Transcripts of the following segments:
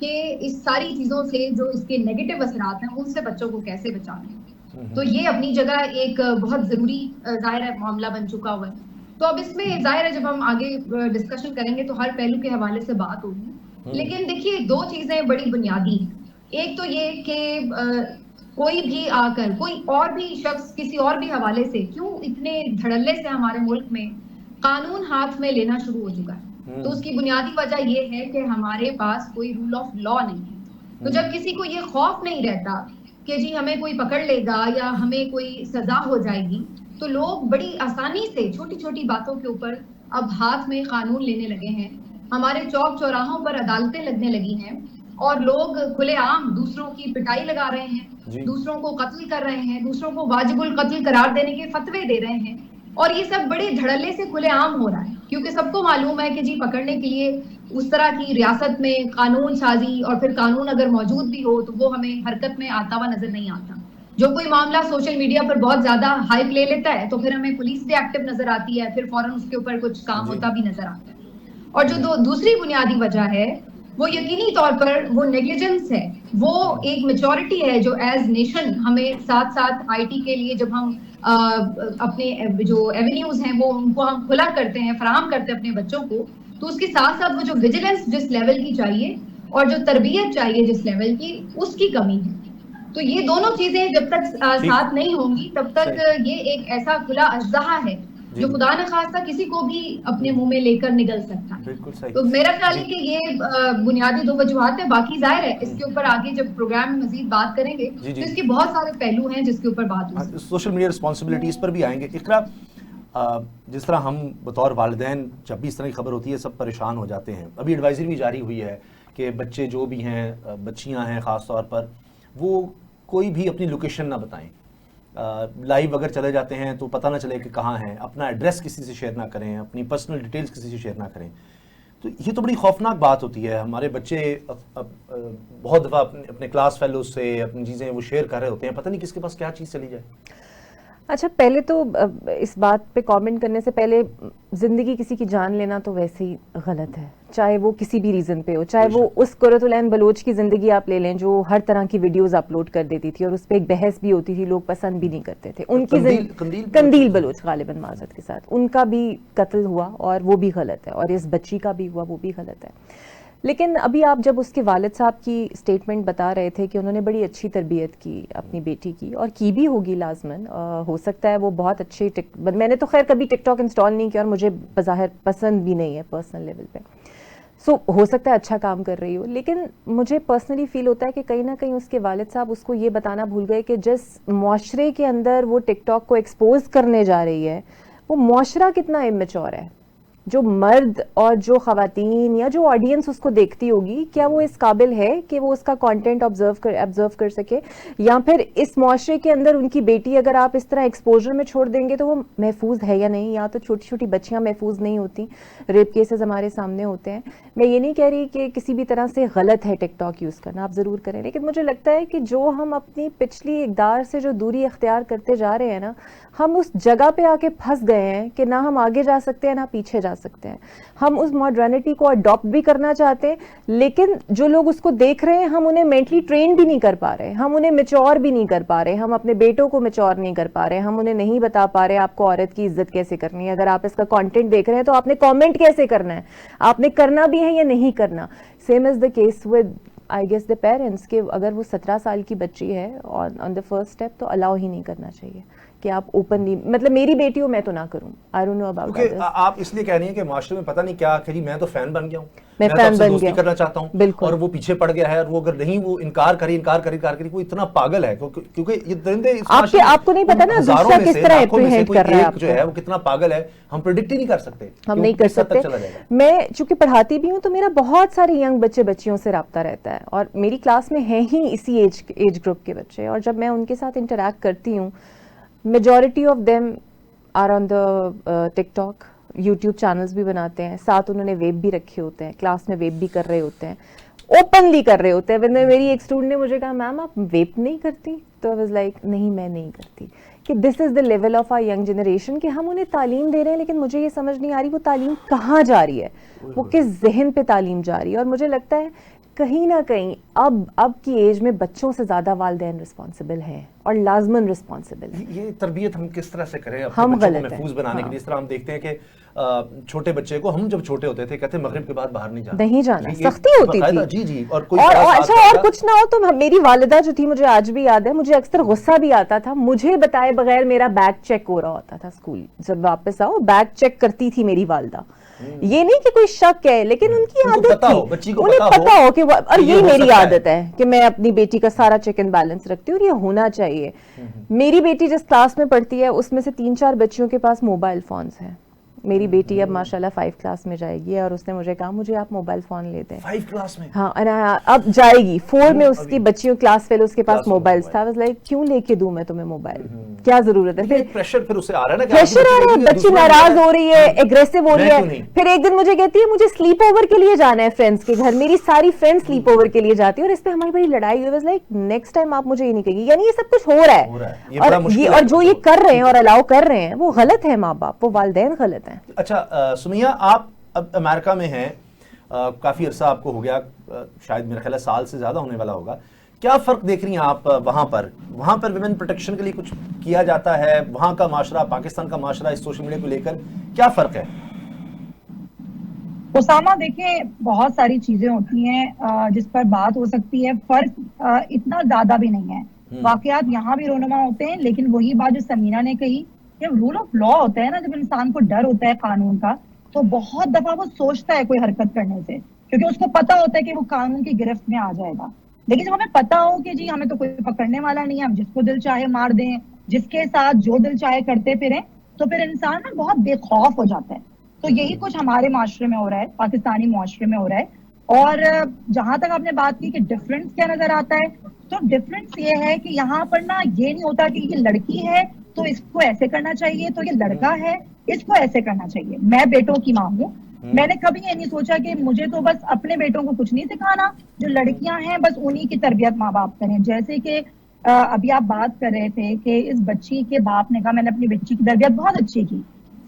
کہ اس ساری چیزوں سے جو اس کے نیگیٹو اثرات ہیں ان سے بچوں کو کیسے بچانا ہے. تو یہ اپنی جگہ ایک بہت ضروری ظاہر ہے معاملہ بن چکا ہوا ہے. تو اب اس میں ظاہر ہے جب ہم آگے ڈسکشن کریں گے تو ہر پہلو کے حوالے سے بات ہوگی. لیکن دیکھیے دو چیزیں بڑی بنیادی ہیں. ایک تو یہ کہ کوئی بھی آ کر کوئی اور بھی شخص کسی اور بھی حوالے سے کیوں اتنے دھڑلے سے ہمارے ملک میں قانون ہاتھ میں لینا شروع ہو چکا ہے, تو اس کی بنیادی وجہ یہ ہے کہ ہمارے پاس کوئی رول آف لا نہیں ہے. تو جب کسی کو یہ خوف نہیں رہتا کہ جی ہمیں کوئی پکڑ لے گا یا ہمیں کوئی سزا ہو جائے گی, تو لوگ بڑی آسانی سے چھوٹی چھوٹی باتوں کے اوپر اب ہاتھ میں قانون لینے لگے ہیں. ہمارے چوک چوراہوں پر عدالتیں لگنے لگی ہیں اور لوگ کھلے عام دوسروں کی پٹائی لگا رہے ہیں, دوسروں کو قتل کر رہے ہیں, دوسروں کو واجب القتل قرار دینے کے فتوے دے رہے ہیں. اور یہ سب بڑے دھڑلے سے کھلے عام ہو رہا ہے کیونکہ سب کو معلوم ہے کہ جی پکڑنے کے لیے اس طرح کی ریاست میں قانون سازی اور پھر قانون اگر موجود بھی ہو تو وہ ہمیں حرکت میں آتا ہوا نظر نہیں آتا. جو کوئی معاملہ سوشل میڈیا پر بہت زیادہ ہائپ لے لیتا ہے تو پھر ہمیں پولیس بھی ایکٹیو نظر آتی ہے, پھر فوراً اس کے اوپر کچھ کام ہوتا بھی نظر آتا ہے. اور جو دوسری بنیادی وجہ ہے وہ یقینی طور پر وہ نیگلیجنس ہے, وہ ایک میچورٹی ہے جو ایز نیشن ہمیں ساتھ ساتھ آئی ٹی کے لیے جب ہم اپنے جو ایونیوز ہیں وہ ان کو ہم کھلا کرتے ہیں, فراہم کرتے ہیں اپنے بچوں کو, تو اس کے ساتھ ساتھ وہ جو ویجیلنس جس لیول کی چاہیے اور جو تربیت چاہیے جس لیول کی, اس کی کمی ہے. تو یہ دونوں چیزیں جب تک ساتھ نہیں ہوں گی تب تک یہ ایک ایسا کھلا اژدہا ہے جو خدا نہ خواستہ کسی کو بھی اپنے منہ میں لے کر نگل سکتا ہے. بالکل صحیح. تو میرا خیال ہے کہ یہ بنیادی دو وجوہات ہیں. باقی ظاہر ہے اس کے اوپر آگے جب پروگرام میں مزید بات کریں گے تو اس کے بہت سارے پہلو ہیں جس کے اوپر بات ہوگی. سوشل میڈیا رسپانسبلٹیز پر بھی آئیں گے. اقرا, جس طرح ہم بطور والدین جب بھی اس طرح کی خبر ہوتی ہے سب پریشان ہو جاتے ہیں. ابھی ایڈوائزری بھی جاری ہوئی ہے کہ بچے جو بھی ہیں, بچیاں ہیں خاص طور پر, وہ کوئی بھی اپنی لوکیشن نہ بتائیں. لائیو اگر چلے جاتے ہیں تو پتہ نہ چلے کہ کہاں ہیں, اپنا ایڈریس کسی سے شیئر نہ کریں, اپنی پرسنل ڈیٹیلز کسی سے شیئر نہ کریں. تو یہ تو بڑی خوفناک بات ہوتی ہے. ہمارے بچے بہت دفعہ اپنے کلاس فیلوز سے اپنی چیزیں وہ شیئر کر رہے ہوتے ہیں, پتہ نہیں کس کے پاس کیا چیز چلی جائے. اچھا, پہلے تو اس بات پہ کامنٹ کرنے سے پہلے زندگی کسی کی جان لینا تو ویسے ہی غلط ہے, چاہے وہ کسی بھی ریزن پہ ہو, چاہے وہ اس قرۃ العین بلوچ کی زندگی آپ لے لیں جو ہر طرح کی ویڈیوز اپلوڈ کر دیتی تھی اور اس پہ ایک بحث بھی ہوتی تھی, لوگ پسند بھی نہیں کرتے تھے. ان کی قندیل بلوچ غالباً معذرت کے ساتھ, ان کا بھی قتل ہوا اور وہ بھی غلط ہے, اور اس بچی کا بھی ہوا وہ بھی غلط ہے. لیکن ابھی آپ جب اس کے والد صاحب کی اسٹیٹمنٹ بتا رہے تھے کہ انہوں نے بڑی اچھی تربیت کی اپنی بیٹی کی, اور کی بھی ہوگی لازماً, ہو سکتا ہے وہ بہت اچھے میں نے تو خیر کبھی ٹک ٹاک انسٹال نہیں کیا اور مجھے بظاہر پسند بھی نہیں ہے پرسنل لیول پہ, سو ہو سکتا ہے اچھا کام کر رہی ہو. لیکن مجھے پرسنلی فیل ہوتا ہے کہ کہیں نہ کہیں اس کے والد صاحب اس کو یہ بتانا بھول گئے کہ جس معاشرے کے اندر وہ ٹک ٹاک کو ایکسپوز کرنے جا رہی ہے وہ معاشرہ کتنا امیچور ہے. جو مرد اور جو خواتین یا جو آڈینس اس کو دیکھتی ہوگی, کیا وہ اس قابل ہے کہ وہ اس کا کانٹینٹ آبزرو کر سکے, یا پھر اس معاشرے کے اندر ان کی بیٹی اگر آپ اس طرح ایکسپوجر میں چھوڑ دیں گے تو وہ محفوظ ہے یا نہیں. یا تو چھوٹی چھوٹی بچیاں محفوظ نہیں ہوتی, ریپ کیسز ہمارے سامنے ہوتے ہیں. میں یہ نہیں کہہ رہی کہ کسی بھی طرح سے غلط ہے ٹک ٹاک یوز کرنا, آپ ضرور کریں, لیکن مجھے لگتا ہے کہ جو ہم اپنی پچھلی اقدار سے جو دوری اختیار کرتے جا رہے ہیں نا, ہم اس جگہ پہ آ کے پھنس گئے ہیں کہ نہ ہم آگے جا سکتے ہیں نہ پیچھے جا سکتے ہیں. ہم اس ماڈرنٹی کو اڈاپٹ بھی کرنا چاہتے ہیں, لیکن جو لوگ اس کو دیکھ رہے ہیں ہم انہیں مینٹلی ٹرین بھی نہیں کر پا رہے, ہم انہیں میچور بھی نہیں کر پا رہے, ہم اپنے بیٹوں کو میچور نہیں کر پا رہے, ہم انہیں نہیں بتا پا رہے آپ کو عورت کی عزت کیسے کرنی ہے. اگر آپ اس کا کانٹینٹ دیکھ رہے ہیں تو آپ نے کامنٹ کیسے کرنا ہے, آپ نے کرنا بھی ہے یا نہیں کرنا. Same is the case with I guess the parents, کہ اگر وہ 17 سال کی بچی ہے آن دا فرسٹ اسٹیپ تو الاؤ ہی نہیں کرنا چاہیے کہ آپ اوپنلی, مطلب میری بیٹی ہو میں تو نہ کروں. آئی ڈونٹ نو اباؤٹ کیونکہ آپ اس لیے کہہ رہی ہیں کہ معاشرے میں پتہ نہیں کیا کہ جی میں تو فین بن گیا ہوں, میں فین بن گیا کرنا چاہتا ہوں, بالکل, اور وہ پیچھے پڑ گیا ہے, اور وہ اگر نہیں وہ انکار کری وہ اتنا پاگل ہے کیونکہ یہ درندے آپ کو نہیں پتا نا دوسرا کس طرح اپریہینڈ کر رہا ہے آپ جو ہے وہ کتنا پاگل ہے, ہم پریڈکٹ ہی نہیں کر سکتے, ہم نہیں کر سکتے. میں چونکہ پڑھاتی بھی ہوں تو میرا بہت سارے ینگ بچیوں سے رابطہ رہتا ہے, اور میری کلاس میں ہیں ہی اسی ایج گروپ کے بچے, اور جب میں ان کے ساتھ انٹریکٹ کرتی ہوں majority of them are on the TikTok, YouTube channels بھی بناتے ہیں, ساتھ انہوں نے ویب بھی رکھے ہوتے ہیں, کلاس میں ویب بھی کر رہے ہوتے ہیں, اوپنلی کر رہے ہوتے ہیں. میری ایک اسٹوڈنٹ نے مجھے کہا میم آپ ویب نہیں کرتی, تو آئی واز لائک نہیں میں نہیں کرتی. کہ this is the level of our young generation کہ ہم انہیں تعلیم دے رہے ہیں لیکن مجھے یہ سمجھ نہیں آ رہی وہ تعلیم کہاں جا رہی ہے, وہ کس ذہن پہ تعلیم جا رہی ہے. اور مجھے لگتا ہے کہیں نہ کہیں اب کی ایج میں بچوں سے زیادہ والدین رسپانسبل ہیں اور لازماً رسپانسبل ہیں. یہ تربیت ہم کس طرح سے کریں اپنے ہم بچوں کو غلط ہیں. محفوظ بنانے کے لیے؟ اس طرح ہم دیکھتے ہیں کہ چھوٹے بچے کو ہم جب چھوٹے ہوتے تھے کہتے ہیں مغرب کے بعد باہر نہیں جانا، نہیں جانا، یہ سختی ہوتی تھی. جی جی. اور کوئی اچھا اور کچھ نہ ہو تو میری والدہ جو تھی، مجھے آج بھی یاد ہے، مجھے اکثر غصہ بھی آتا تھا، مجھے بتائے بغیر میرا بیگ چیک ہو رہا ہوتا تھا اسکول، جب واپس آؤ بیگ چیک کرتی تھی میری والدہ. یہ نہیں کہ کوئی شک ہے، لیکن ان کی عادت تھی، انہیں پتا ہو کہ اور یہ میری عادت ہے کہ میں اپنی بیٹی کا سارا چیک اینڈ بیلنس رکھتی ہوں اور یہ ہونا چاہیے. میری بیٹی جس کلاس میں پڑھتی ہے اس میں سے 3-4 بچیوں کے پاس موبائل فونز ہیں. میری بیٹی اب ماشاءاللہ 5 کلاس میں جائے گی اور اس نے مجھے کہا مجھے آپ موبائل فون لے دیں. 5 کلاس میں؟ ہاں اب جائے گی 4 میں، اس کی بچیوں کلاس فیلو اس کے پاس موبائل تھا. لائک کیوں لے کے دوں میں تمہیں موبائل، کیا ضرورت ہے؟ پھر پریشر پھر اسے آ رہا ہے نا، پریشر آ رہا ہے، بچی ناراض ہو رہی ہے، ایگریسو ہو رہی ہے. پھر ایک دن مجھے کہتی ہے مجھے سلیپ اوور کے لیے جانا ہے فرینڈس کے گھر، میری ساری فرینڈ سلیپ اوور کے لیے جاتی ہے اور اس پہ ہماری بڑی لڑائی ہوئی. لائک نیکسٹ ٹائم آپ مجھے یہ نہیں کہے گی. یعنی یہ سب کچھ ہو رہا ہے اور جو یہ کر رہے ہیں اور الاؤ کر رہے ہیں وہ غلط ہے. ماں باپ، وہ والدین غلط ہیں. اچھا سمیہ، آپ اب امریکہ میں ہیں، کافی عرصہ آپ کو ہو گیا، شاید میرا خیال ہے سال سے زیادہ ہونے والا ہوگا. کیا فرق دیکھ رہی ہیں آپ وہاں پر ویمن پروٹیکشن کے لیے کچھ کیا جاتا ہے؟ وہاں کا معاشرہ، پاکستان کا معاشرہ اس سوشل میڈیا کو لے کر کیا فرق ہے؟ اسامہ دیکھیں، بہت ساری چیزیں ہوتی ہیں جس پر بات ہو سکتی ہے. فرق اتنا زیادہ بھی نہیں ہے. واقعات یہاں بھی رونما ہوتے ہیں، لیکن وہی بات جو سمیرہ نے کہی کہ رول آف لا ہوتا ہے نا، جب انسان کو ڈر ہوتا ہے قانون کا تو بہت دفعہ وہ سوچتا ہے کوئی حرکت کرنے سے، کیونکہ اس کو پتا ہوتا ہے کہ وہ قانون کی گرفت میں آ جائے گا. لیکن جب ہمیں پتا ہو کہ جی ہمیں تو کوئی پکڑنے والا نہیں ہے، ہم جس کو دل چاہے مار دیں، جس کے ساتھ جو دل چاہے کرتے پھریں، تو پھر انسان نا بہت بے خوف ہو جاتا ہے. تو یہی کچھ ہمارے معاشرے میں ہو رہا ہے، پاکستانی معاشرے میں ہو رہا ہے. اور جہاں تک آپ نے بات کی کہ ڈفرینس کیا نظر آتا ہے، تو ڈفرینس یہ ہے کہ یہاں پر نا یہ نہیں ہوتا کہ یہ لڑکی ہے تو اس کو ایسے کرنا چاہیے، تو یہ لڑکا ہے اس کو ایسے کرنا چاہیے. میں بیٹوں کی ماں ہوں، میں نے کبھی یہ نہیں سوچا کہ مجھے تو بس اپنے بیٹوں کو کچھ نہیں سکھانا، جو لڑکیاں ہیں بس انہی کی تربیت ماں باپ کریں. جیسے کہ ابھی آپ بات کر رہے تھے کہ اس بچی کے باپ نے کہا میں نے اپنی بچی کی تربیت بہت اچھی کی.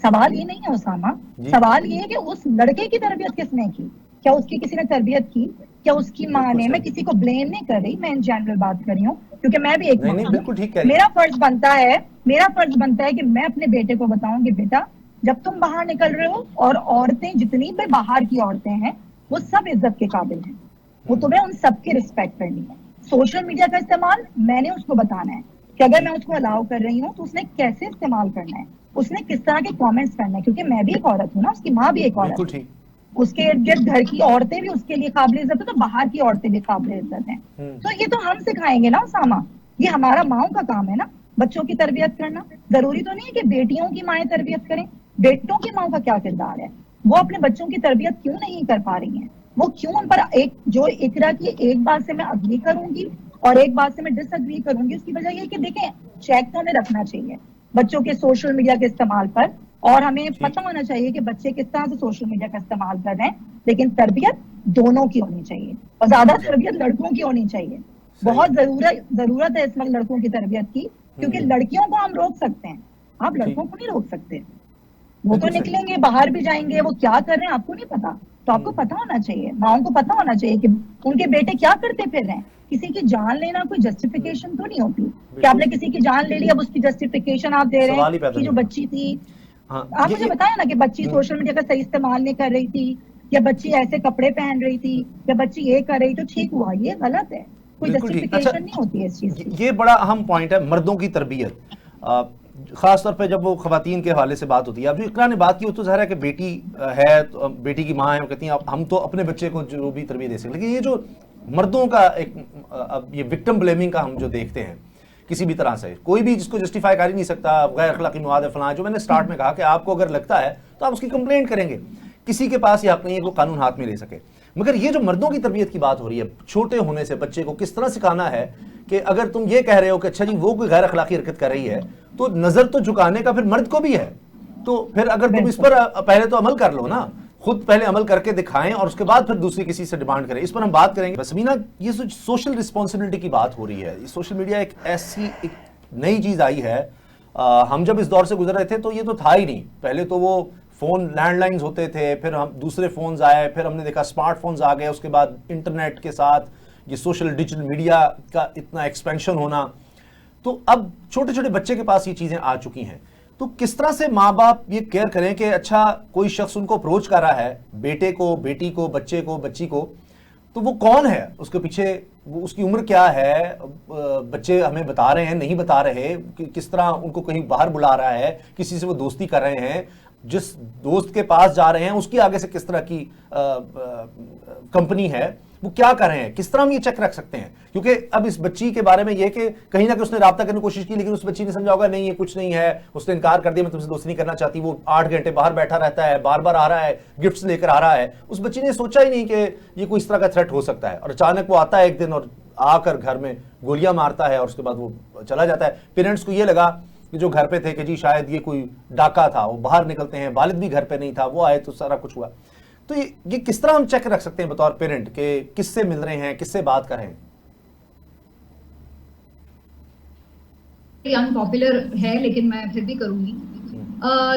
سوال یہ نہیں ہے اسامہ، سوال یہ ہے کہ اس لڑکے کی تربیت کس نے کی؟ کیا اس کی کسی نے تربیت کی؟ کیا اس کی ماں نے؟ میں کسی کو بلیم نہیں کر رہی، میں ان جنرل بات کر رہی ہوں کیونکہ میں بھی ایک ماں ہوں. میرا فرض بنتا ہے کہ میں اپنے بیٹے کو بتاؤں کہ بیٹا جب تم باہر نکل رہے ہو، اور عورتیں جتنی بھی باہر کی عورتیں ہیں وہ سب عزت کے قابل ہیں، وہ تمہیں ان سب کی رسپیکٹ کرنی ہے. سوشل میڈیا کا استعمال میں نے اس کو بتانا ہے کہ اگر میں اس کو الاؤ کر رہی ہوں تو اس نے کیسے استعمال کرنا ہے، اس نے کس طرح کے کامنٹس کرنا ہے، کیونکہ میں بھی ایک عورت ہوں نا، اس کی ماں بھی ایک عورت ہے، اس کے ارد گرد گھر کی عورتیں بھی اس کے لیے قابل عزت ہے، تو باہر کی عورتیں بھی قابل عزت ہیں. تو یہ تو ہم سکھائیں گے نا اسامہ، یہ ہمارا ماؤں کا کام ہے نا بچوں کی تربیت کرنا. ضروری تو نہیں ہے کہ بیٹیوں کی مائیں تربیت کریں، بیٹوں کی ماؤں کا کیا کردار ہے، وہ اپنے بچوں کی تربیت کیوں نہیں کر پا رہی ہیں، وہ کیوں ان پر ایک جو اقرا کی ایک بات سے میں اگری کروں گی اور ایک بات سے میں ڈس اگری کروں گی. اس کی وجہ یہ کہ دیکھیں چیک تو ہمیں رکھنا چاہیے بچوں کے سوشل میڈیا کے استعمال پر، اور ہمیں پتہ ہونا چاہیے کہ بچے کس طرح سے سوشل میڈیا کا استعمال کر رہے ہیں. لیکن تربیت دونوں کی ہونی چاہیے اور زیادہ تربیت لڑکوں کی ہونی چاہیے. بہت ضرورت ہے اس وقت لڑکوں کی تربیت کی، کیونکہ لڑکیوں کو ہم روک سکتے ہیں، آپ لڑکوں کو نہیں روک سکتے. وہ تو نکلیں گے باہر بھی جائیں گے، وہ کیا کر رہے ہیں آپ کو نہیں پتا. تو آپ کو پتا ہونا چاہیے، ماؤں کو پتا ہونا چاہیے کہ ان کے بیٹے کیا کرتے پھر رہے ہیں. کسی کی جان لینا کوئی جسٹیفیکیشن تو نہیں ہوتی کہ آپ نے کسی کی جان لے لی اب اس کی جسٹیفیکیشن آپ دے رہے ہیں کہ جو بچی تھی. آپ مجھے بتائیں نا کہ بچی سوشل میڈیا کا صحیح استعمال نہیں کر رہی تھی، یا بچی ایسے کپڑے پہن رہی تھی، یا بچی یہ کر رہی تو ٹھیک ہوا. یہ غلط ہے، کوئی جسٹیفیکیشن نہیں ہوتی ہے اس چیز کی. یہ بڑا اہم پوائنٹ ہے، مردوں کی تربیت، خاص طور پہ جب وہ خواتین کے حوالے سے بات ہوتی ہے. اب جو اقرا نے بات کی وہ تو ظاہر ہے کہ بیٹی ہے، بیٹی کی ماں ہے، وہ کہتی ہیں ہم تو اپنے بچے کو جو بھی تربیت دے سکتے. لیکن یہ جو مردوں کا ایک اب یہ وکٹم بلیمنگ کا ہم جو دیکھتے ہیں کسی بھی طرح سے، کوئی بھی جس کو جسٹیفائی کر ہی نہیں سکتا، غیر اخلاقی مواد ہے فلاں، جو میں نے سٹارٹ میں کہا کہ آپ کو اگر لگتا ہے تو آپ اس کی کمپلینٹ کریں گے، کسی کے پاس یہ حق نہیں ہے کہ وہ قانون ہاتھ میں لے سکے. مگر یہ جو مردوں کی تربیت کی بات ہو رہی ہے، چھوٹے ہونے سے بچے کو کس طرح سکھانا ہے کہ اگر تم یہ کہہ رہے ہو کہ اچھا جی وہ کوئی غیر اخلاقی حرکت کر رہی ہے تو نظر تو جھکانے کا پھر مرد کو بھی ہے. تو پھر اگر تم اس پر پہلے تو عمل کر لو نا، خود پہلے عمل کر کے دکھائیں اور اس کے بعد پھر دوسری کسی سے ڈیمانڈ کریں. اس پر ہم بات کریں گے. سمینا، یہ سوشل رسپانسبلٹی کی بات ہو رہی ہے، سوشل میڈیا ایک ایسی ایک نئی چیز آئی ہے. ہم جب اس دور سے گزر رہے تھے تو یہ تو تھا ہی نہیں. پہلے تو وہ فون لینڈ لائنز ہوتے تھے, پھر ہم دوسرے فونز آئے, پھر ہم نے دیکھا اسمارٹ فونز آ گئے, اس کے بعد انٹرنیٹ کے ساتھ یہ سوشل ڈیجیٹل میڈیا کا اتنا ایکسپینشن ہونا, تو اب چھوٹے چھوٹے بچے کے پاس یہ چیزیں آ چکی ہیں. تو کس طرح سے ماں باپ یہ کیئر کریں کہ اچھا کوئی شخص ان کو اپروچ کر رہا ہے, بیٹے کو, بیٹی کو, بچے کو, بچی کو, تو وہ کون ہے, اس کے پیچھے وہ اس کی عمر کیا ہے, بچے ہمیں بتا رہے ہیں نہیں بتا رہے, کس طرح ان کو کہیں باہر بلا رہا ہے, کسی سے وہ دوستی کر رہے ہیں, جس دوست کے پاس جا رہے ہیں اس کی آگے سے کس طرح کی کمپنی ہے, وہ کیا کر رہے ہیں, کس طرح ہم یہ چیک رکھ سکتے ہیں. کیونکہ اب اس بچی کے بارے میں یہ کہ کہیں نہ کہ اس نے رابطہ کرنے کی کوشش کی, لیکن اس بچی نے سمجھا ہوگا نہیں یہ کچھ نہیں ہے, اس نے انکار کر دیا, میں تم سے دوستی نہیں کرنا چاہتی, وہ 8 گھنٹے باہر بیٹھا رہتا ہے, بار بار آ رہا ہے, گفٹس لے کر آ رہا ہے. اس بچی نے سوچا ہی نہیں کہ یہ کوئی اس طرح کا تھریٹ ہو سکتا ہے, اور اچانک وہ آتا ہے ایک دن اور آ کر گھر میں گولیاں مارتا ہے, اور اس کے بعد وہ چلا جاتا ہے. پیرنٹس کو یہ لگا کہ جو گھر پہ تھے کہ جی شاید یہ کوئی ڈاکہ تھا, وہ باہر نکلتے ہیں, والد بھی گھر پہ نہیں تھا, وہ آئے تو سارا کچھ ہوا. تو یہ کس طرح ہم چیک رکھ سکتے ہیں بطور پیرنٹ کہ کس سے مل رہے ہیں, کس سے بات کر رہے ہیں؟ ان پاپولر ہے لیکن میں پھر بھی کروں گی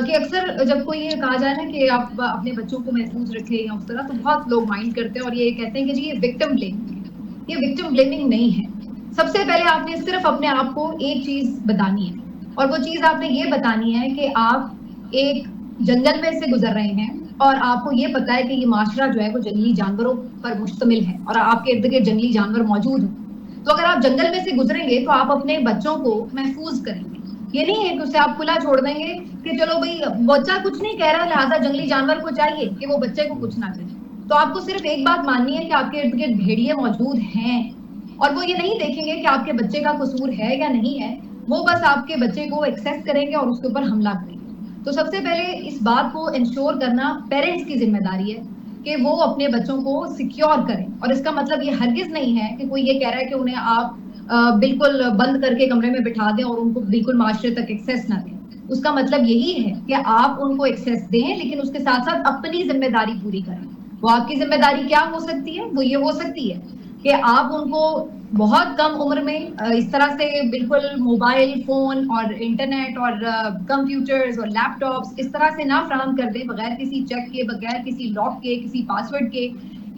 کہ اکثر جب کوئی یہ کہا جائے نا کہ آپ اپنے بچوں کو محفوظ رکھیں یا اس طرح, تو بہت لوگ مائنڈ کرتے ہیں اور یہ کہتے ہیں کہ جی یہ وکٹم بلیمنگ ہے. یہ وکٹم بلیمنگ نہیں ہے. سب سے پہلے آپ نے صرف اپنے آپ کو ایک چیز بتانی ہے, اور وہ چیز آپ نے یہ بتانی ہے کہ آپ ایک جنگل میں سے گزر رہے ہیں اور آپ کو یہ پتا ہے کہ یہ معاشرہ جو ہے وہ جنگلی جانوروں پر مشتمل ہے اور آپ کے ارد گرد جنگلی جانور موجود ہیں. تو اگر آپ جنگل میں سے گزریں گے تو آپ اپنے بچوں کو محفوظ کریں گے. یہ نہیں ہے کہ اسے آپ کھلا چھوڑ دیں گے کہ چلو بھائی بچہ کچھ نہیں کہہ رہا لہٰذا جنگلی جانور کو چاہیے کہ وہ بچے کو کچھ نہ کرے. تو آپ کو صرف ایک بات ماننی ہے کہ آپ کے ارد گرد بھیڑیے موجود ہیں, اور وہ یہ نہیں دیکھیں گے کہ آپ کے بچے کا قصور ہے یا نہیں ہے, وہ بس آپ کے بچے کو ایکسیس کریں گے اور اس کے اوپر حملہ کریں گے. تو سب سے پہلے اس بات کو انشور کرنا پیرنٹس کی ذمہ داری ہے کہ وہ اپنے بچوں کو سیکیور کریں. اور اس کا مطلب یہ ہرگز نہیں ہے کہ کوئی یہ کہہ رہا ہے کہ انہیں آپ بالکل بند کر کے کمرے میں بٹھا دیں اور ان کو بالکل معاشرے تک ایکسیس نہ دیں. اس کا مطلب یہی ہے کہ آپ ان کو ایکسیس دیں لیکن اس کے ساتھ ساتھ اپنی ذمہ داری پوری کریں. وہ آپ کی ذمہ داری کیا ہو سکتی ہے؟ وہ یہ ہو سکتی ہے کہ آپ ان کو بہت کم عمر میں اس طرح سے بالکل موبائل فون اور انٹرنیٹ اور کمپیوٹرز اور لیپ ٹاپس اس طرح سے نہ فراہم کر دیں بغیر کسی چیک کے, بغیر کسی لاک کے, کسی پاسورڈ کے,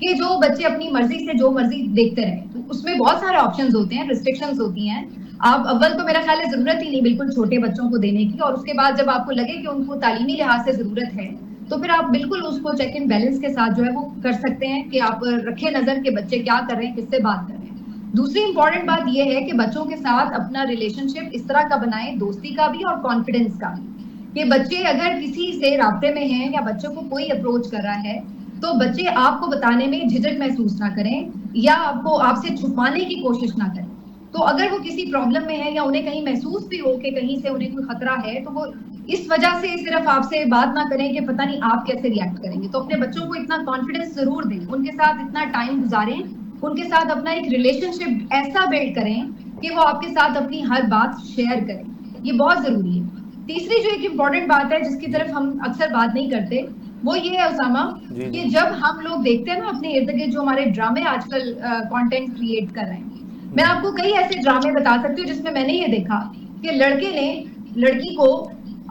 کہ جو بچے اپنی مرضی سے جو مرضی دیکھتے رہیں. تو اس میں بہت سارے آپشنز ہوتے ہیں, ریسٹرکشنز ہوتی ہیں. آپ اول تو میرا خیال ہے ضرورت ہی نہیں بالکل چھوٹے بچوں کو دینے کی, اور اس کے بعد جب آپ کو لگے کہ ان کو تعلیمی لحاظ سے ضرورت ہے تو پھر آپ بالکل اس کو چیک اینڈ بیلنس کے ساتھ جو ہے وہ کر سکتے ہیں کہ آپ رکھیں نظر کہ بچے کیا کر رہے ہیں, کس سے بات کر رہے ہیں. دوسری امپورٹنٹ بات یہ ہے کہ بچوں کے ساتھ اپنا ریلیشن شپ اس طرح کا بنائیں, دوستی کا بھی اور کانفیڈنس کا بھی, کہ بچے اگر کسی سے رابطے میں ہیں یا بچوں کو کوئی اپروچ کر رہا ہے تو بچے آپ کو بتانے میں جھجک محسوس نہ کریں یا آپ سے چھپانے کی کوشش نہ کریں. تو اگر وہ کسی پرابلم میں ہے یا انہیں کہیں محسوس بھی ہو کہ کہیں سے انہیں کوئی خطرہ ہے تو وہ اس وجہ سے صرف آپ سے بات نہ کریں کہ پتہ نہیں آپ کیسے ریئیکٹ کریں گے. تو اپنے بچوں کو اتنا کانفیڈنس ضرور دیں, ان کے ساتھ اتنا ٹائم گزاریں, ان کے ساتھ اپنا ایک ریلیشن شپ ایسا بلڈ کریں کہ وہ آپ کے ساتھ اپنی ہر بات شیئر کریں. یہ بہت ضروری ہے. تیسری جو ایک امپورٹنٹ بات ہے جس کی طرف ہم اکثر بات نہیں کرتے وہ یہ ہے اسامہ کہ جب ہم لوگ دیکھتے ہیں نا اپنے ارد گرد جو ہمارے ڈرامے آج کل کانٹینٹ کریٹ کر رہے ہیں, میں آپ کو کئی ایسے ڈرامے بتا سکتی ہوں جس میں نے یہ دیکھا کہ لڑکے نے لڑکی کو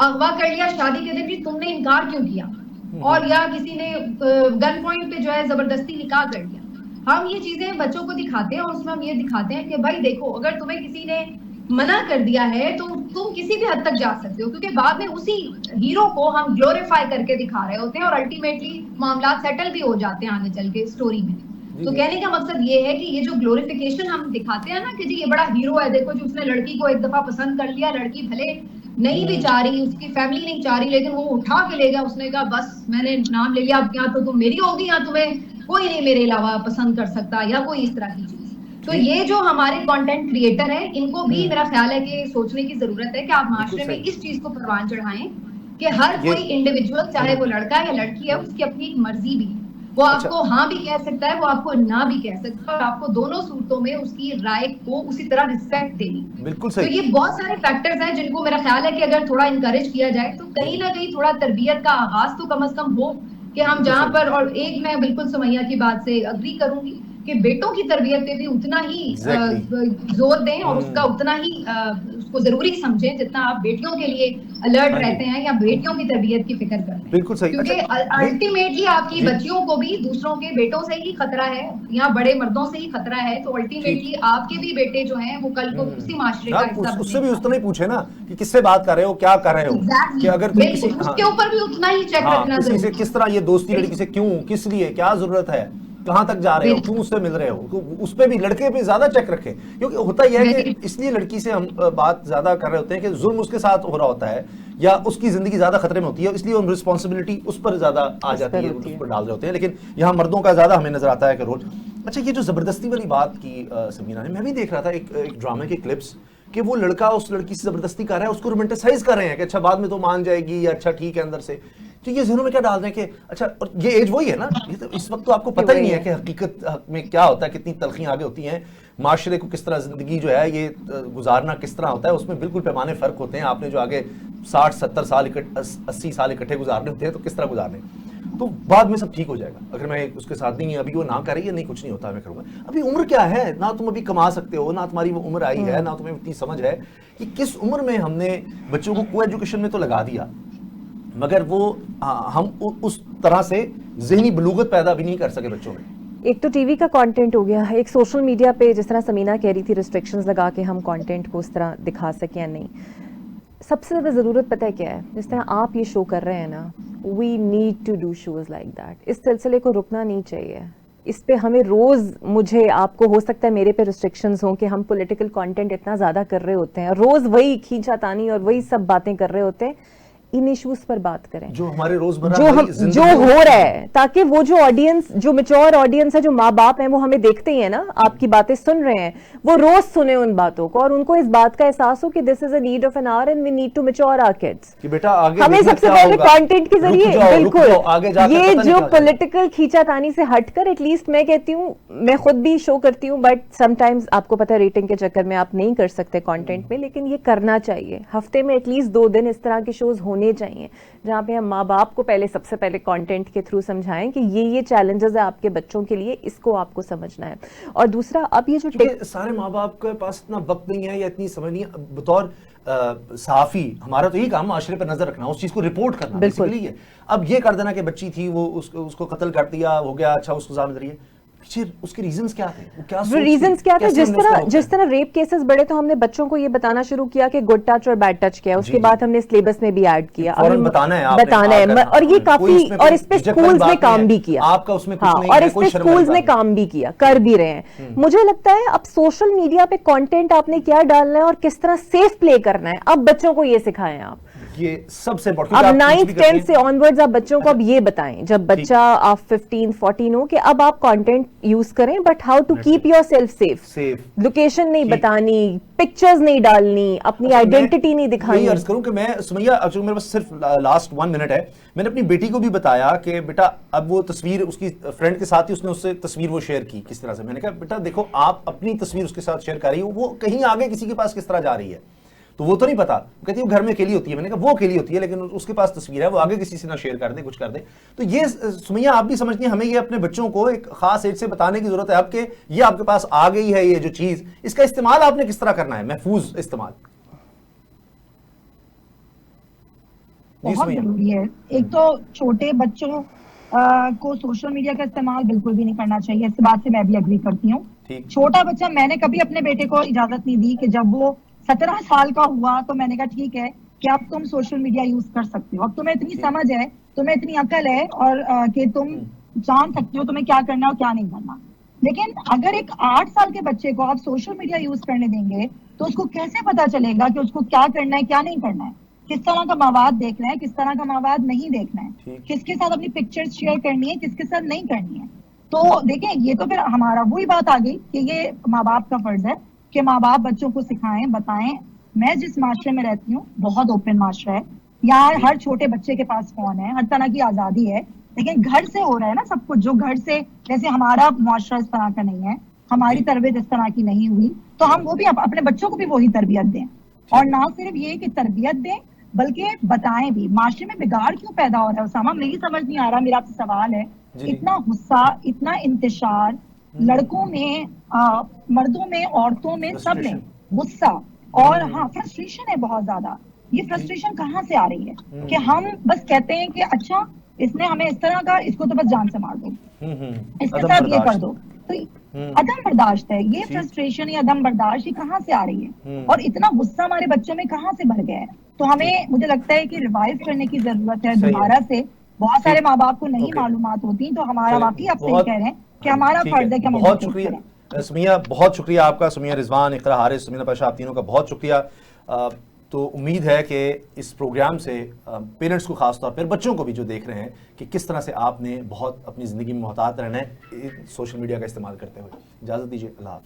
اغوا کر لیا شادی کے دن, تم نے انکار کیوں کیا, اور یا کسی نے گن پوائنٹ پہ جو ہے زبردستی نکاح کر دیا. ہم یہ چیزیں بچوں کو دکھاتے ہیں اور اس میں ہم یہ دکھاتے ہیں کہ بھائی دیکھو اگر تمہیں کسی نے منع کر دیا ہے تو تم کسی بھی حد تک جا سکتے ہو, کیونکہ بعد میں اسی ہیرو کو ہم گلوریفائی کر کے دکھا رہے ہوتے ہیں اور الٹیمیٹلی معاملات سیٹل بھی ہو جاتے ہیں آگے چل کے اسٹوری میں. تو کہنے کا مقصد یہ ہے کہ یہ جو گلوریفیکیشن ہم دکھاتے ہیں نا کہ جی یہ بڑا ہیرو ہے, دیکھو جو اس نے لڑکی کو ایک دفعہ پسند کر لیا, لڑکی بھلے نہیں بھی چاہ رہی, اس کی فیملی نہیں چاہ رہی, لیکن وہ اٹھا کے لے گیا, اس نے کہا بس میں نے نام لے لیا, اب یا تو تم میری ہوگی یا تمہیں کوئی نہیں میرے علاوہ پسند کر سکتا, یا کوئی اس طرح کی چیز. تو یہ جو ہمارے کانٹینٹ کریٹر ہیں ان کو بھی میرا خیال ہے کہ سوچنے کی ضرورت ہے کہ آپ معاشرے میں اس چیز کو پروان چڑھائیں کہ ہر کوئی انڈیویجول چاہے وہ لڑکا ہے یا لڑکی ہے اس کی اپنی ایک مرضی بھی ہے, وہ آپ کو ہاں بھی کہہ سکتا ہے, وہ آپ کو نہ بھی کہہ سکتا ہے, اور آپ کو دونوں صورتوں میں اس کی رائے کو اسی طرح رسپیکٹ دینی. بالکل تو یہ بہت سارے فیکٹرز ہیں جن کو میرا خیال ہے کہ اگر تھوڑا انکریج کیا جائے تو کہیں نہ کہیں تھوڑا تربیت کا آغاز تو کم از کم ہو کہ ہم جہاں پر, اور ایک میں بالکل سمیہ کی بات سے اگری کروں گی کہ بیٹوں کی تربیت پہ بھی اتنا ہی زور دیں اور اس کا اتنا ہی اس کو ضروری سمجھیں جتنا آپ بیٹیوں کے لیے الرٹ رہتے ہیں یا بیٹیوں کی تربیت کی فکر کرتے ہیں. بالکل صحیح. کیونکہ الٹیمیٹلی آپ کی بچیوں کو بھی دوسروں کے بیٹوں سے ہی خطرہ ہے یا بڑے مردوں سے ہی خطرہ ہے, تو الٹیمیٹلی آپ کے بھی بیٹے جو ہیں وہ کل کو اسی معاشرے کا حصہ اس سے بھی اتنا ہی پوچھے نا کہ کس سے بات کر رہے ہو, کیا کر رہے ہو, کہ اگر تم کسی اس کے اوپر بھی اتنا ہی چیک رکھنا کسی سے کس طرح یہ دوستی لڑکی سے کیوں, کس لیے, کیا ضرورت ہے, کہاں تک جا رہے ہو, کیوں اس سے مل رہے ہو, اس پہ بھی لڑکے پہ زیادہ چیک رکھے. کیونکہ ہوتا یہ ہے کہ اس لیے لڑکی سے ہم بات زیادہ کر رہے ہوتے ہیں کہ ظلم اس کے ساتھ ہو رہا ہوتا ہے یا اس کی زندگی زیادہ خطرے میں ہوتی ہے, اس لیے ہم رسپانسبلٹی اس پر زیادہ آ جاتی ہے, اس پر ڈال رہے ہوتے ہیں. لیکن یہاں مردوں کا زیادہ ہمیں نظر آتا ہے کہ رول. اچھا, یہ جو زبردستی والی بات کی سمیرہ نے, میں بھی دیکھ رہا تھا ایک ڈرامے کے کلپس کہ وہ لڑکا اس لڑکی سے زبردستی کر رہا ہے, اس کو رومانٹیسائز کر رہے ہیں کہ اچھا بعد میں تو مان جائے گی یا اچھا ٹھیک ہے اندر سے. تو یہ ذہنوں میں کیا ڈال رہے ہیں کہ اچھا, اور یہ ایج وہی ہے نا, یہ تو اس وقت تو آپ کو پتہ ہی نہیں ہے کہ حقیقت میں کیا ہوتا ہے, کتنی تلخیاں آگے ہوتی ہیں, معاشرے کو کس طرح زندگی جو ہے یہ گزارنا کس طرح ہوتا ہے, اس میں بالکل پیمانے فرق ہوتے ہیں. آپ نے جو آگے 60-70 سال 80 سال اکٹھے گزارنے ہوتے ہیں تو کس طرح گزارنے, تو بعد میں سب ٹھیک ہو جائے گا. اگر میں اس کے ساتھ نہیں, ابھی وہ نہ کر رہی ہے, نہیں کچھ نہیں ہوتا, میں کروں گا. ابھی عمر کیا ہے, نہ تم ابھی کما سکتے ہو, نہ تمہاری وہ عمر آئی ہے, نہ تمہیں اتنی سمجھ ہے کہ کس عمر میں ہم نے بچوں کو کو ایجوکیشن میں تو لگا دیا, مگر وہ ہم اس طرح سے ذہنی بلوغت پیدا بھی نہیں کر سکے بچوں میں. ایک تو ٹی وی کا کانٹینٹ ہو گیا, ایک سوشل میڈیا پہ جس طرح سمینہ کہہ رہی تھی ریسٹرکشنز لگا کے ہم کانٹینٹ کو اس طرح دکھا سکیں یا نہیں. سب سے زیادہ ضرورت پتہ ہے کیا ہے, جس طرح آپ یہ شو کر رہے ہیں نا, we need to do shows like that. اس سلسلے کو رکنا نہیں چاہیے, اس پہ ہمیں روز, مجھے آپ کو ہو سکتا ہے میرے پہ ریسٹرکشنز ہوں کہ ہم پولیٹیکل کانٹینٹ اتنا زیادہ کر رہے ہوتے ہیں, روز وہی کھینچا تانی اور وہی سب باتیں کر رہے ہوتے ہیں. ان ایشوز پر بات کریں جو ہمارے روزمرہ جو ہو رہا ہے, تاکہ وہ جو آڈینس, جو میچور آڈینس ہے, جو ماں باپ ہیں, وہ ہمیں دیکھتے ہی ہیں نا, آپ کی باتیں سن رہے ہیں, وہ روز سنیں ان باتوں کو اور ان کو اس بات کا احساس ہو کہ this is a need of an hour and we need to mature our kids. کہ بیٹا آگے ہمیں سب سے پہلے کانٹینٹ کے ذریعے بالکل یہ جو پولیٹیکل کھینچا تانی سے ہٹ کر, ایٹ لیسٹ میں کہتی ہوں, میں خود بھی شو کرتی ہوں, بٹ سم ٹائمز آپ کو پتہ ہے ریٹنگ کے چکر میں آپ نہیں کر سکتے کانٹینٹ میں, لیکن یہ کرنا چاہیے. ہفتے میں ایٹ لیسٹ 2 دن اس طرح کے شوز ہونے چاہیے جہاں پہ ہم ماں باپ کو پہلے سب سے پہلے کانٹینٹ کے تھرو سمجھائیں کہ یہ چیلنجز ہے آپ کے بچوں کے لیے, اس کو آپ کو سمجھنا ہے. اور دوسرا, اب یہ جو سارے ماں باپ کے پاس اتنا وقت نہیں ہے یا اتنی سمجھ نہیں ہے. بطور صحافی ہمارا تو یہی کام معاشرے پر نظر رکھنا, اس چیز کو رپورٹ کرنا بیسیکلی ہے. اب یہ کر دینا کہ بچی تھی, وہ اس کو قتل کر دیا, ہو گیا, اچھا اس کو سزا مل رہی ہے, اس کے ریزنز کیا تھے, ریزنز کیا تھے. جس طرح ریپ کیسز بڑھے تو ہم نے بچوں کو یہ بتانا شروع کیا کہ گڈ ٹچ اور بیڈ ٹچ کیا, اس کے بعد ہم نے سلیبس میں بھی ایڈ کیا, بتانا ہے, اور یہ کافی, اور اس پہ سکولز نے کام بھی کیا, اور اس پہ سکولز نے کام بھی کیا, کر بھی رہے ہیں. مجھے لگتا ہے اب سوشل میڈیا پہ کانٹینٹ آپ نے کیا ڈالنا ہے اور کس طرح سیف پلے کرنا ہے, اب بچوں کو یہ سکھائیں آپ. یہ سب سے اب 9th 10th سے آنورڈز آپ بچوں کو اب یہ بتائیں, جب بچہ آپ 15-14 ہو, کہ اب آپ کانٹینٹ یوز کریں, but how to keep yourself safe. Location نہیں بتانی, پکچرز نہیں ڈالنی, اپنی آئیڈینٹی نہیں دکھانی. یہ عرض کروں کہ میں سمیہ, اب میرے پاس صرف لاسٹ 1 منٹ ہے, میں نے اپنی بیٹی کو بھی بتایا کہ بیٹا اب وہ تصویر اس کی فرینڈ کے ساتھ ہی, اس نے اس سے تصویر وہ شیئر کی کس طرح سے. میں نے کہا بیٹا دیکھو, آپ اپنی تصویر اس کے ساتھ شیئر کر رہی ہو, وہ کہیں آگے کسی کے پاس کس طرح جا رہی ہے تو وہ تو نہیں پتا. کہتی ہے وہ گھر میں اکیلی ہوتی ہے. میں نے کہا وہ اکیلی ہوتی ہے, لیکن اس کے پاس تصویر ہے, وہ آگے کسی سے نہ شیئر کر دے, کچھ کر دے. تو یہ سمیہ آپ بھی سمجھتی ہیں, ہمیں یہ اپنے بچوں کو ایک خاص ایج سے بتانے کی ضرورت ہے اب کہ یہ آپ کے پاس آ گئی ہے یہ جو چیز, اس کا استعمال آپ نے کس طرح کرنا ہے, محفوظ استعمال. بہت ضروری ہے. ایک تو چھوٹے بچوں کو سوشل میڈیا کا استعمال بالکل بھی نہیں کرنا چاہیے, اس بات سے میں بھی اگری کرتی ہوں. چھوٹا بچہ, میں نے کبھی اپنے بیٹے کو اجازت نہیں دی کہ جب وہ 17 سال کا ہوا تو میں نے کہا ٹھیک ہے کہ اب تم سوشل میڈیا یوز کر سکتے ہو, اب تمہیں اتنی سمجھ ہے, تمہیں اتنی عقل ہے, اور کہ تم جان سکتے ہو تمہیں کیا کرنا اور کیا نہیں کرنا. لیکن اگر ایک 8 سال کے بچے کو آپ سوشل میڈیا یوز کرنے دیں گے تو اس کو کیسے پتا چلے گا کہ اس کو کیا کرنا ہے, کیا نہیں کرنا ہے, کس طرح کا مواد دیکھنا ہے, کس طرح کا مواد نہیں دیکھنا ہے, کس کے ساتھ اپنی پکچرز شیئر کرنی ہے, کس کے ساتھ نہیں کرنی ہے. تو دیکھیں, یہ تو پھر ہمارا وہی بات آ گئی کہ یہ ماں باپ کا فرض ہے کہ ماں باپ بچوں کو سکھائیں, بتائیں. میں جس معاشرے میں رہتی ہوں بہت اوپن معاشرہ ہے, یہاں ہر چھوٹے بچے کے پاس فون ہے, ہر طرح کی آزادی ہے, لیکن گھر سے ہو رہا ہے نا سب کچھ. جو گھر سے, جیسے ہمارا معاشرہ اس طرح کا نہیں ہے, ہماری تربیت اس طرح کی نہیں ہوئی, تو ہم وہ بھی اپنے بچوں کو بھی وہی تربیت دیں. اور نہ صرف یہ کہ تربیت دیں بلکہ بتائیں بھی. معاشرے میں بگاڑ کیوں پیدا ہو رہا ہے اسامہ, میری سمجھ نہیں آ رہا, میرا آپ سے سوال ہے. اتنا غصہ, اتنا انتشار, لڑکوں میں مردوں میں عورتوں میں سب میں غصہ اور ہاں فرسٹریشن ہے بہت زیادہ. یہ فرسٹریشن کہاں سے آ رہی ہے کہ ہم بس کہتے ہیں کہ اچھا اس نے ہمیں اس طرح کا, اس کو تو بس جان سے مار دو, اس کے ساتھ یہ کر دو. تو عدم برداشت ہے یہ فرسٹریشن, یہ عدم برداشت, یہ کہاں سے آ رہی ہے اور اتنا غصہ ہمارے بچوں میں کہاں سے بھر گیا ہے. تو ہمیں مجھے لگتا ہے کہ ریوائو کرنے کی ضرورت ہے دوبارہ سے. بہت سارے ماں باپ کو نہیں معلومات ہوتی, تو ہمارا واقعی آپ صحیح کہہ رہے ہیں کہ ہمارا فرض ہے کہ ہم بہت شکریہ سمیہ, بہت شکریہ آپ کا. سمیہ رضوان, اقرا حارث, سمینا پاشا, آپ تینوں کا بہت شکریہ. تو امید ہے کہ اس پروگرام سے پیرنٹس کو, خاص طور پر بچوں کو بھی جو دیکھ رہے ہیں, کہ کس طرح سے آپ نے بہت اپنی زندگی میں محتاط رہنا ہے سوشل میڈیا کا استعمال کرتے ہوئے. اجازت دیجیے, اللہ حافظ.